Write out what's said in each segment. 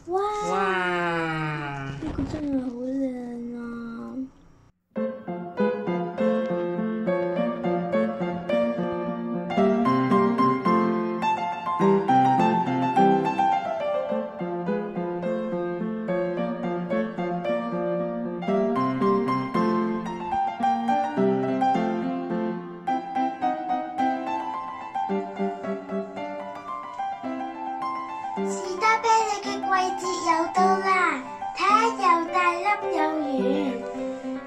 哇！呢個真係好靚啊！士多啤梨嘅季節又到啦，睇下又大粒又圓。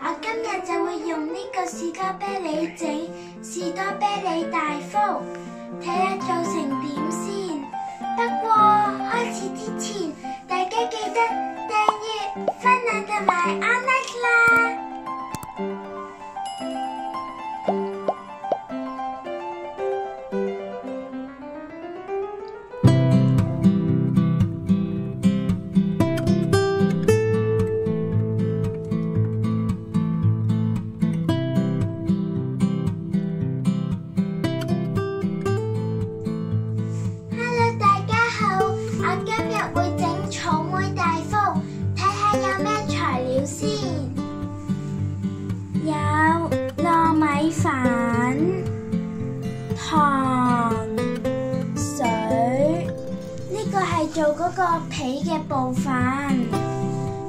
我今日就會用呢個士多啤梨整士多啤梨大福，睇下做成點先。不過開始之前，大家記得訂閱、分享同埋按 like 啦。飯、糖、水，呢個係做嗰個皮嘅部分。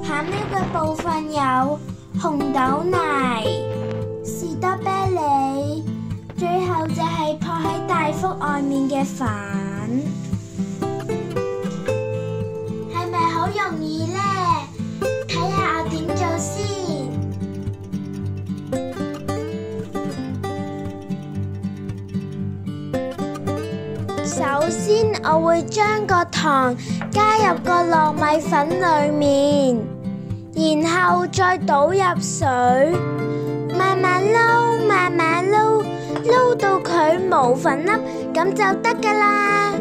餡料嘅部分有紅豆泥、士多啤梨，最後就係撲喺大福外面嘅飯。係咪好容易呢？睇下我點做先。首先，我會將個糖加入個糯米粉裡面，然後再倒入水，慢慢撈，慢慢撈，撈到佢冇粉粒，咁就得㗎啦。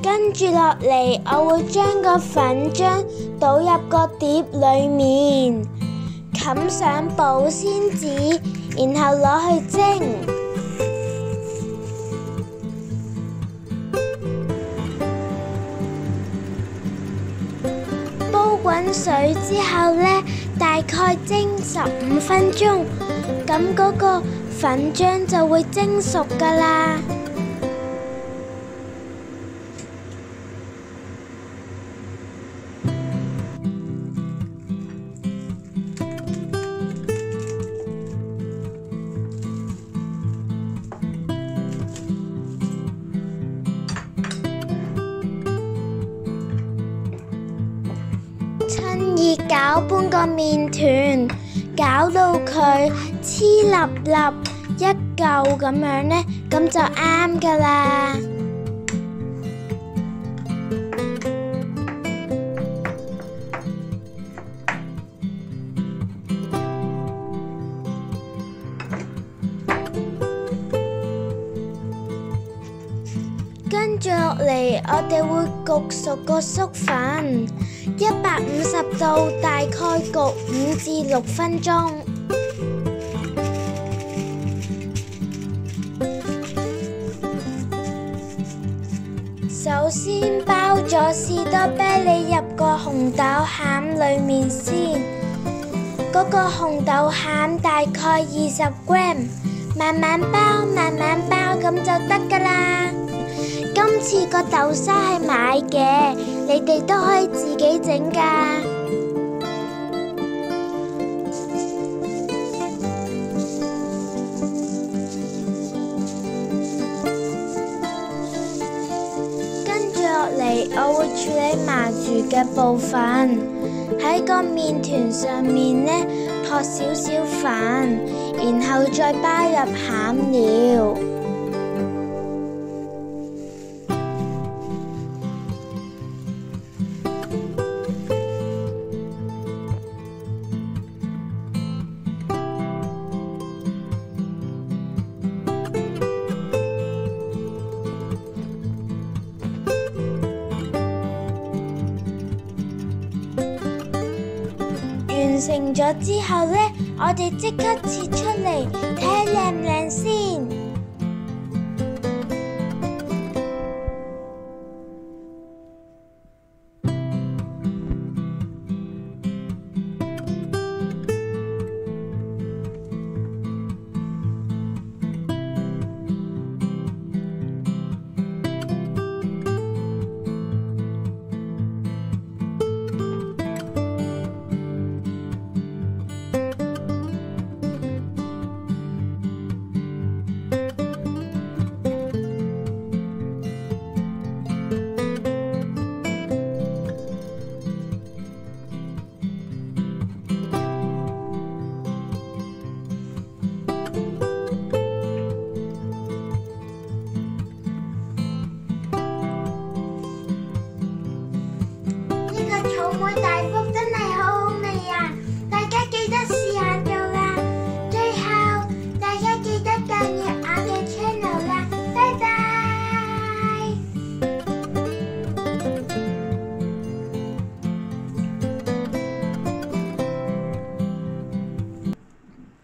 跟住落嚟，我會將個粉漿倒入個碟裡面，冚上保鮮紙，然後攞去蒸。煲滾水之後呢，大概蒸15分鐘，咁嗰個粉漿就會蒸熟㗎啦。趁熱攪拌個麵團，攪到佢黐立立一嚿咁樣呢，咁就啱㗎啦。跟住落嚟，我哋會焗熟個粟粉，150度大概焗5至6分鐘。首先包咗士多啤梨入個紅豆餡裡面先，嗰個紅豆餡大概20g，慢慢包，慢慢包咁就得㗎啦。今次個豆沙係買嘅，你哋都可以自己整㗎。跟住落嚟，我會處理麻薯嘅部分，喺個麵團上面呢撲少少粉，然後再包入餡料。成咗之後呢，我哋即刻切出嚟睇下靚唔靚先。